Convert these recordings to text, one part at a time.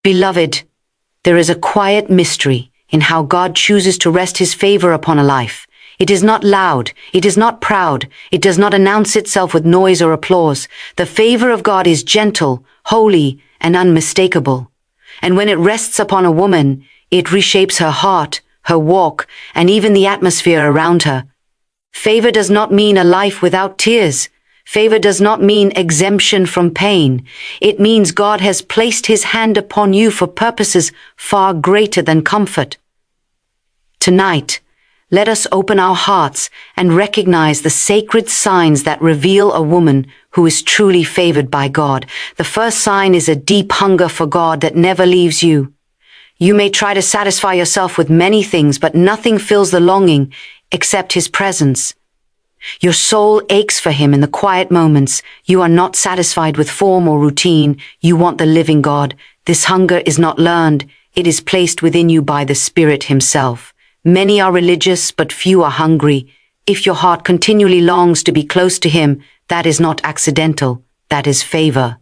Beloved, there is a quiet mystery in how God chooses to rest his favor upon a life. It is not loud, it is not proud, it does not announce itself with noise or applause. The favor of God is gentle, holy, and unmistakable. And when it rests upon a woman, it reshapes her heart, her walk, and even the atmosphere around her. Favor does not mean a life without tears. Favor does not mean exemption from pain. It means God has placed his hand upon you for purposes far greater than comfort. Tonight, let us open our hearts and recognize the sacred signs that reveal a woman who is truly favored by God. The first sign is a deep hunger for God that never leaves you. You may try to satisfy yourself with many things, but nothing fills the longing except his presence. Your soul aches for him in the quiet moments. You are not satisfied with form or routine. You want the living God. This hunger is not learned. It is placed within you by the Spirit himself. Many are religious, but few are hungry. If your heart continually longs to be close to him, that is not accidental. That is favor.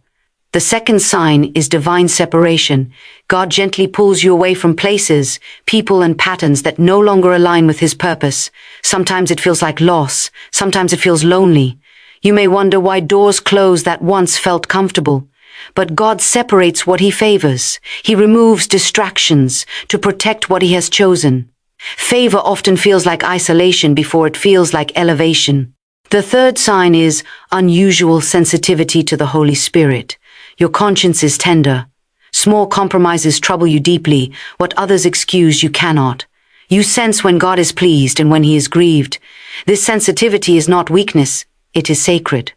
The second sign is divine separation. God gently pulls you away from places, people, and patterns that no longer align with his purpose. Sometimes it feels like loss. Sometimes it feels lonely. You may wonder why doors close that once felt comfortable. But God separates what he favors. He removes distractions to protect what he has chosen. Favor often feels like isolation before it feels like elevation. The third sign is unusual sensitivity to the Holy Spirit. Your conscience is tender. Small compromises trouble you deeply. What others excuse, you cannot. You sense when God is pleased and when he is grieved. This sensitivity is not weakness, it is sacred.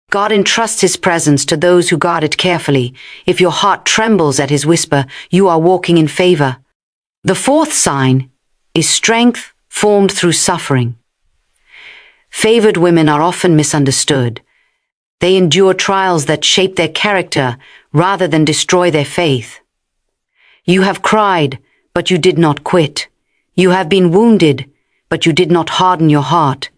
God entrusts his presence to those who guard it carefully. If your heart trembles at his whisper, you are walking in favor. The fourth sign is strength formed through suffering. Favored women are often misunderstood. They endure trials that shape their character rather than destroy their faith. You have cried, but you did not quit. You have been wounded, but you did not harden your heart.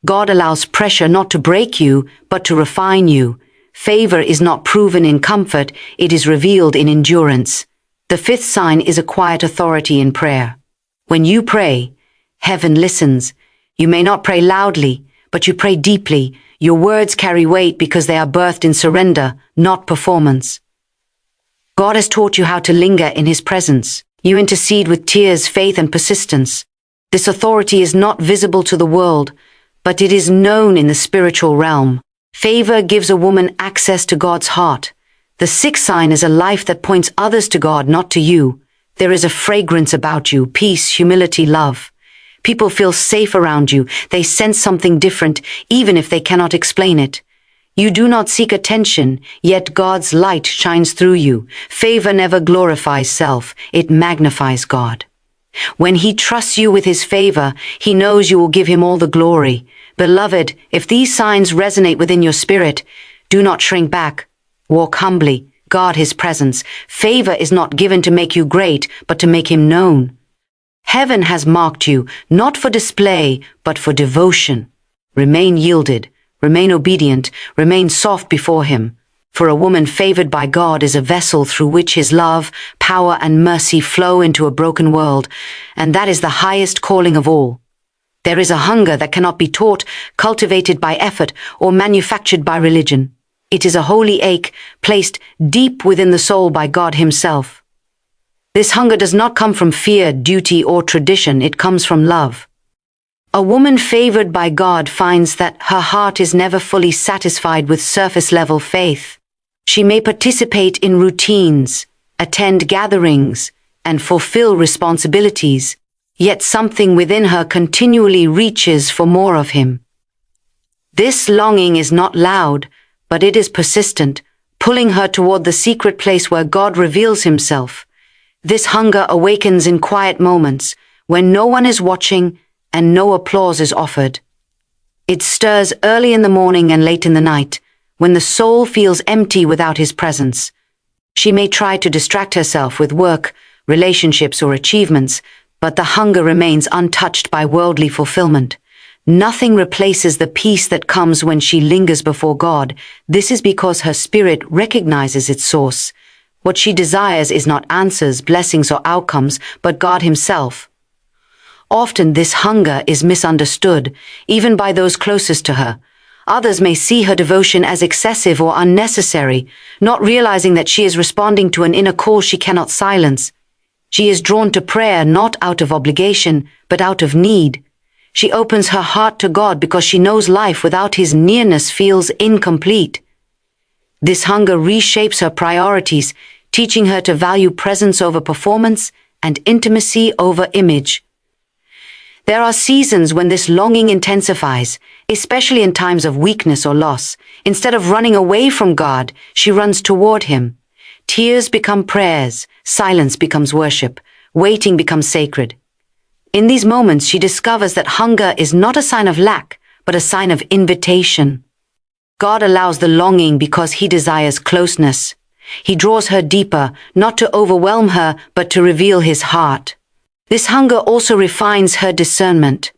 God allows pressure not to break you, but to refine you. Favor is not proven in comfort, it is revealed in endurance. The fifth sign is a quiet authority in prayer. When you pray, heaven listens. You may not pray loudly, but you pray deeply. Your words carry weight because they are birthed in surrender, not performance. God has taught you how to linger in his presence. You intercede with tears, faith, and persistence. This authority is not visible to the world, but it is known in the spiritual realm. Favor gives a woman access to God's heart. The sixth sign is a life that points others to God, not to you. There is a fragrance about you, peace, humility, love. People feel safe around you. They sense something different, even if they cannot explain it. You do not seek attention, yet God's light shines through you. Favor never glorifies self, it magnifies God. When he trusts you with his favor, he knows you will give him all the glory. Beloved, if these signs resonate within your spirit, do not shrink back. Walk humbly, guard his presence. Favor is not given to make you great, but to make him known. Heaven has marked you, not for display, but for devotion. Remain yielded, remain obedient, remain soft before him. For a woman favored by God is a vessel through which his love, power, and mercy flow into a broken world, and that is the highest calling of all. There is a hunger that cannot be taught, cultivated by effort, or manufactured by religion. It is a holy ache placed deep within the soul by God himself. This hunger does not come from fear, duty, or tradition. It comes from love. A woman favored by God finds that her heart is never fully satisfied with surface-level faith. She may participate in routines, attend gatherings, and fulfill responsibilities, yet something within her continually reaches for more of him. This longing is not loud, but it is persistent, pulling her toward the secret place where God reveals himself. This hunger awakens in quiet moments, when no one is watching and no applause is offered. It stirs early in the morning and late in the night, when the soul feels empty without his presence. She may try to distract herself with work, relationships, or achievements, but the hunger remains untouched by worldly fulfillment. Nothing replaces the peace that comes when she lingers before God. This is because her spirit recognizes its source. What she desires is not answers, blessings, or outcomes, but God Himself. Often this hunger is misunderstood, even by those closest to her. Others may see her devotion as excessive or unnecessary, not realizing that she is responding to an inner call she cannot silence. She is drawn to prayer not out of obligation, but out of need. She opens her heart to God because she knows life without His nearness feels incomplete. This hunger reshapes her priorities, teaching her to value presence over performance and intimacy over image. There are seasons when this longing intensifies, especially in times of weakness or loss. Instead of running away from God, she runs toward Him. Tears become prayers, silence becomes worship, waiting becomes sacred. In these moments, she discovers that hunger is not a sign of lack, but a sign of invitation. God allows the longing because He desires closeness. He draws her deeper, not to overwhelm her, but to reveal His heart. This hunger also refines her discernment.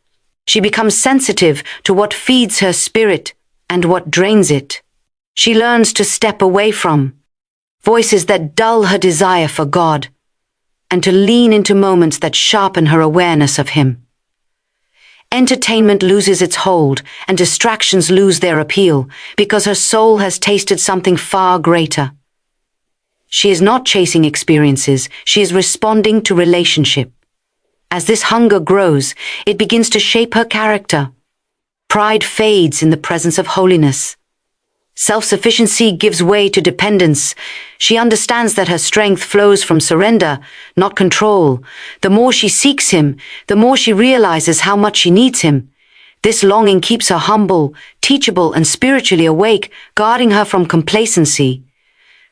She becomes sensitive to what feeds her spirit and what drains it. She learns to step away from voices that dull her desire for God, and to lean into moments that sharpen her awareness of Him. Entertainment loses its hold, and distractions lose their appeal, because her soul has tasted something far greater. She is not chasing experiences, she is responding to relationship. As this hunger grows, it begins to shape her character. Pride fades in the presence of holiness. Self-sufficiency gives way to dependence. She understands that her strength flows from surrender, not control. The more she seeks Him, the more she realizes how much she needs Him. This longing keeps her humble, teachable, and spiritually awake, guarding her from complacency.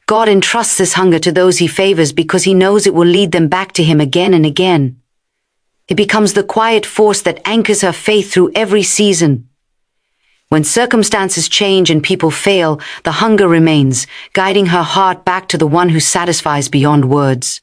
God entrusts this hunger to those He favors because He knows it will lead them back to Him again and again. It becomes the quiet force that anchors her faith through every season. When circumstances change and people fail, the hunger remains, guiding her heart back to the One who satisfies beyond words.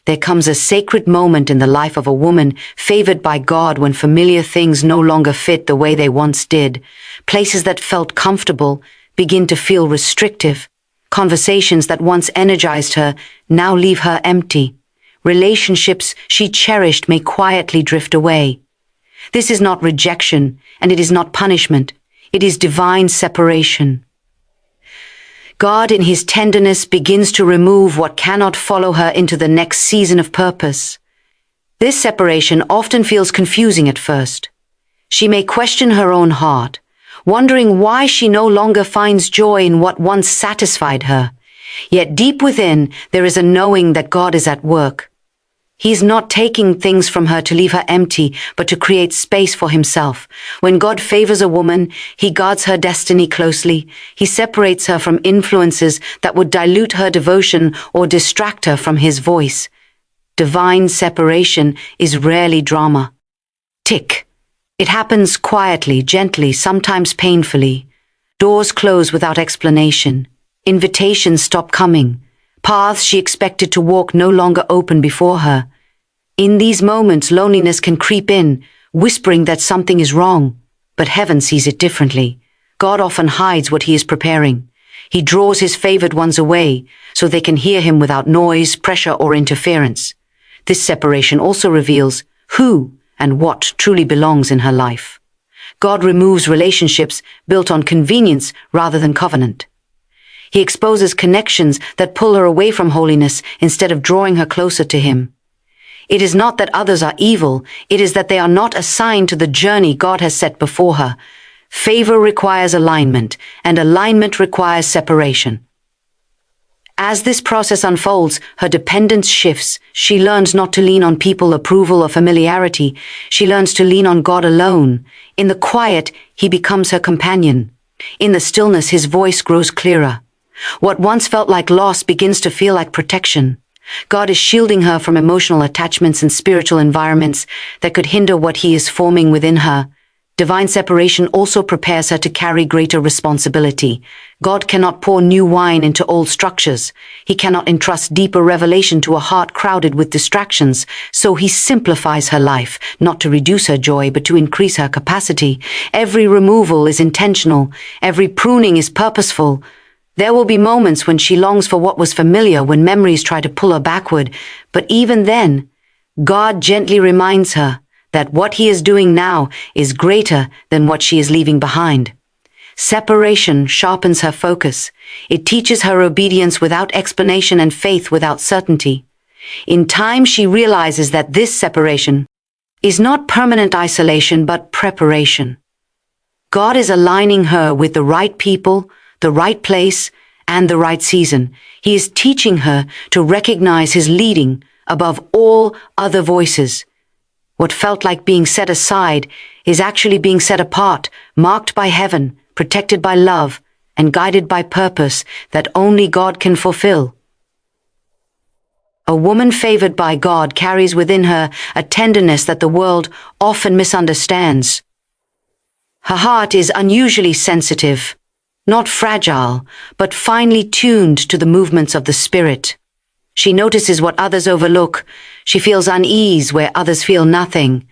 There comes a sacred moment in the life of a woman favored by God when familiar things no longer fit the way they once did. Places that felt comfortable begin to feel restrictive. Conversations that once energized her now leave her empty. Relationships she cherished may quietly drift away. This is not rejection, and it is not punishment. It is divine separation. God, in His tenderness, begins to remove what cannot follow her into the next season of purpose. This separation often feels confusing at first. She may question her own heart, wondering why she no longer finds joy in what once satisfied her. Yet deep within, there is a knowing that God is at work. He is not taking things from her to leave her empty, but to create space for Himself. When God favors a woman, He guards her destiny closely. He separates her from influences that would dilute her devotion or distract her from His voice. Divine separation is rarely drama. Tick. It happens quietly, gently, sometimes painfully. Doors close without explanation. Invitations stop coming. Paths she expected to walk no longer open before her. In these moments, loneliness can creep in, whispering that something is wrong. But heaven sees it differently. God often hides what He is preparing. He draws His favored ones away, so they can hear Him without noise, pressure, or interference. This separation also reveals who and what truly belongs in her life. God removes relationships built on convenience rather than covenant. He exposes connections that pull her away from holiness instead of drawing her closer to Him. It is not that others are evil, it is that they are not assigned to the journey God has set before her. Favor requires alignment, and alignment requires separation. As this process unfolds, her dependence shifts. She learns not to lean on people, approval, or familiarity. She learns to lean on God alone. In the quiet, He becomes her companion. In the stillness, His voice grows clearer. What once felt like loss begins to feel like protection. God is shielding her from emotional attachments and spiritual environments that could hinder what He is forming within her. Divine separation also prepares her to carry greater responsibility. God cannot pour new wine into old structures. He cannot entrust deeper revelation to a heart crowded with distractions. So He simplifies her life, not to reduce her joy, but to increase her capacity. Every removal is intentional. Every pruning is purposeful. There will be moments when she longs for what was familiar, when memories try to pull her backward, but even then, God gently reminds her that what He is doing now is greater than what she is leaving behind. Separation sharpens her focus. It teaches her obedience without explanation and faith without certainty. In time, she realizes that this separation is not permanent isolation but preparation. God is aligning her with the right people, the right place, and the right season. He is teaching her to recognize His leading above all other voices. What felt like being set aside is actually being set apart, marked by heaven, protected by love, and guided by purpose that only God can fulfill. A woman favored by God carries within her a tenderness that the world often misunderstands. Her heart is unusually sensitive, not fragile, but finely tuned to the movements of the Spirit. She notices what others overlook. She feels unease where others feel nothing.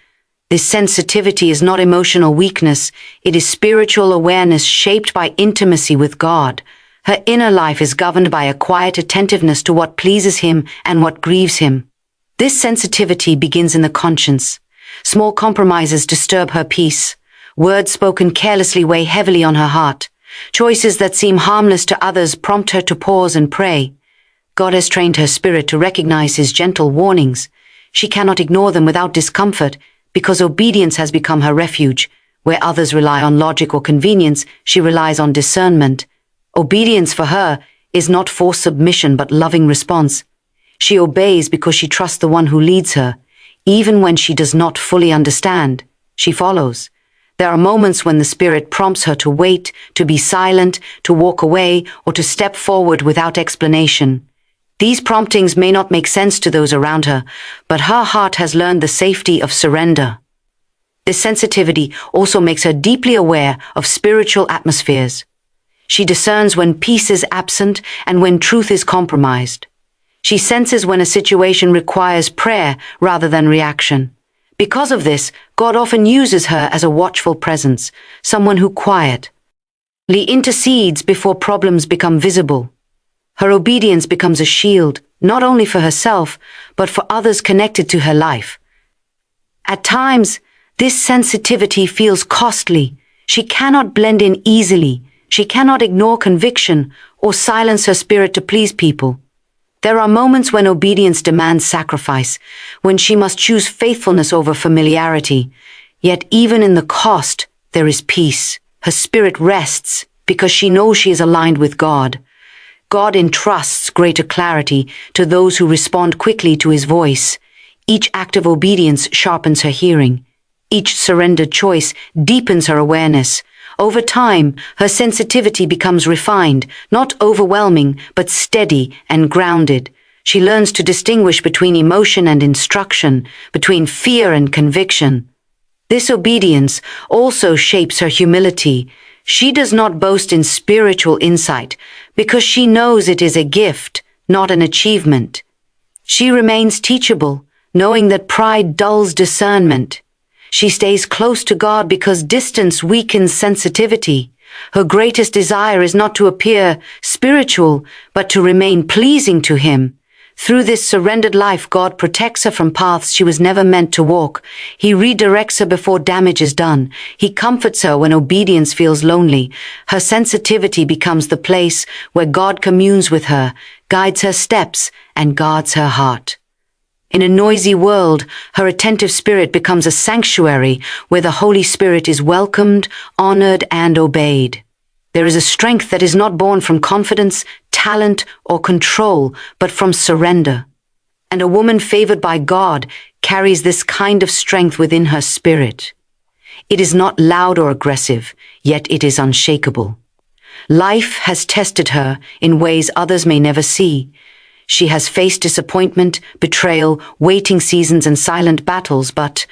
This sensitivity is not emotional weakness. It is spiritual awareness shaped by intimacy with God. Her inner life is governed by a quiet attentiveness to what pleases Him and what grieves Him. This sensitivity begins in the conscience. Small compromises disturb her peace. Words spoken carelessly weigh heavily on her heart. Choices that seem harmless to others prompt her to pause and pray. God has trained her spirit to recognize His gentle warnings. She cannot ignore them without discomfort, because obedience has become her refuge. Where others rely on logic or convenience, she relies on discernment. Obedience for her is not forced submission but loving response. She obeys because she trusts the one who leads her. Even when she does not fully understand, she follows. There are moments when the Spirit prompts her to wait, to be silent, to walk away, or to step forward without explanation. These promptings may not make sense to those around her, but her heart has learned the safety of surrender. This sensitivity also makes her deeply aware of spiritual atmospheres. She discerns when peace is absent and when truth is compromised. She senses when a situation requires prayer rather than reaction. Because of this, God often uses her as a watchful presence, someone who quietly intercedes before problems become visible. Her obedience becomes a shield, not only for herself, but for others connected to her life. At times, this sensitivity feels costly. She cannot blend in easily. She cannot ignore conviction or silence her spirit to please people. There are moments when obedience demands sacrifice, when she must choose faithfulness over familiarity. Yet even in the cost, there is peace. Her spirit rests because she knows she is aligned with God. God entrusts greater clarity to those who respond quickly to His voice. Each act of obedience sharpens her hearing. Each surrendered choice deepens her awareness. Over time, her sensitivity becomes refined, not overwhelming, but steady and grounded. She learns to distinguish between emotion and instruction, between fear and conviction. This obedience also shapes her humility. She does not boast in spiritual insight because she knows it is a gift, not an achievement. She remains teachable, knowing that pride dulls discernment. She stays close to God because distance weakens sensitivity. Her greatest desire is not to appear spiritual, but to remain pleasing to Him. Through this surrendered life, God protects her from paths she was never meant to walk. He redirects her before damage is done. He comforts her when obedience feels lonely. Her sensitivity becomes the place where God communes with her, guides her steps, and guards her heart. In a noisy world, her attentive spirit becomes a sanctuary where the Holy Spirit is welcomed, honored, and obeyed. There is a strength that is not born from confidence, talent, or control, but from surrender. And a woman favored by God carries this kind of strength within her spirit. It is not loud or aggressive, yet it is unshakable. Life has tested her in ways others may never see. She has faced disappointment, betrayal, waiting seasons, and silent battles, but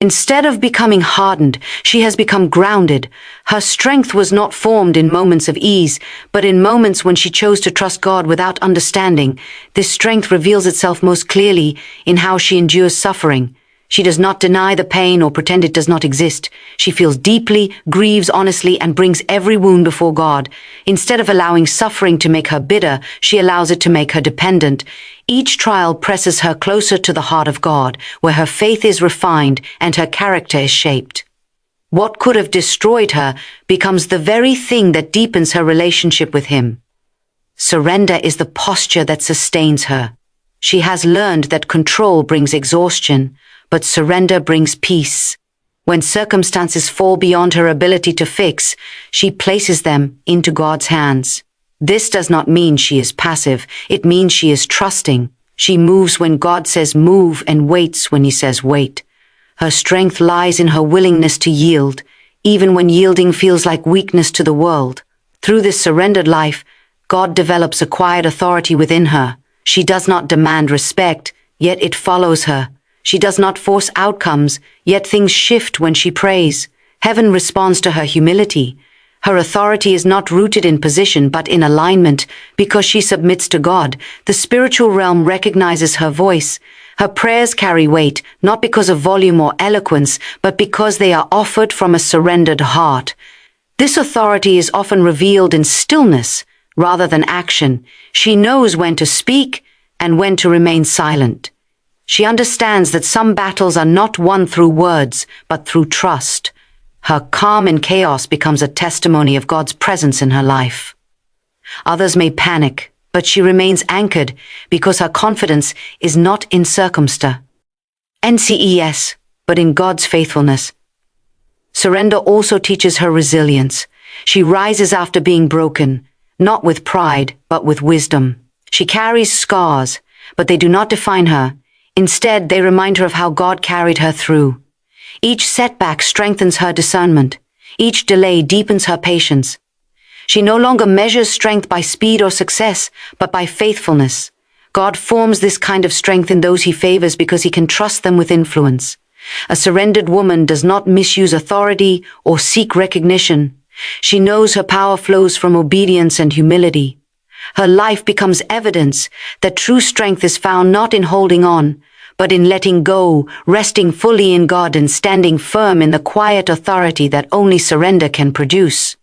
instead of becoming hardened, she has become grounded. Her strength was not formed in moments of ease, but in moments when she chose to trust God without understanding. This strength reveals itself most clearly in how she endures suffering. She does not deny the pain or pretend it does not exist. She feels deeply, grieves honestly, and brings every wound before God. Instead of allowing suffering to make her bitter, she allows it to make her dependent. Each trial presses her closer to the heart of God, where her faith is refined and her character is shaped. What could have destroyed her becomes the very thing that deepens her relationship with Him. Surrender is the posture that sustains her. She has learned that control brings exhaustion, but surrender brings peace. When circumstances fall beyond her ability to fix, she places them into God's hands. This does not mean she is passive. It means she is trusting. She moves when God says move and waits when He says wait. Her strength lies in her willingness to yield, even when yielding feels like weakness to the world. Through this surrendered life, God develops a quiet authority within her. She does not demand respect, yet it follows her. She does not force outcomes, yet things shift when she prays. Heaven responds to her humility. Her authority is not rooted in position but in alignment. Because she submits to God, the spiritual realm recognizes her voice. Her prayers carry weight, not because of volume or eloquence, but because they are offered from a surrendered heart. This authority is often revealed in stillness rather than action. She knows when to speak and when to remain silent. She understands that some battles are not won through words, but through trust. Her calm in chaos becomes a testimony of God's presence in her life. Others may panic, but she remains anchored because her confidence is not in circumstance, but in God's faithfulness. Surrender also teaches her resilience. She rises after being broken, not with pride, but with wisdom. She carries scars, but they do not define her. Instead, they remind her of how God carried her through. Each setback strengthens her discernment. Each delay deepens her patience. She no longer measures strength by speed or success, but by faithfulness. God forms this kind of strength in those He favors because He can trust them with influence. A surrendered woman does not misuse authority or seek recognition. She knows her power flows from obedience and humility. Her life becomes evidence that true strength is found not in holding on, but in letting go, resting fully in God and standing firm in the quiet authority that only surrender can produce.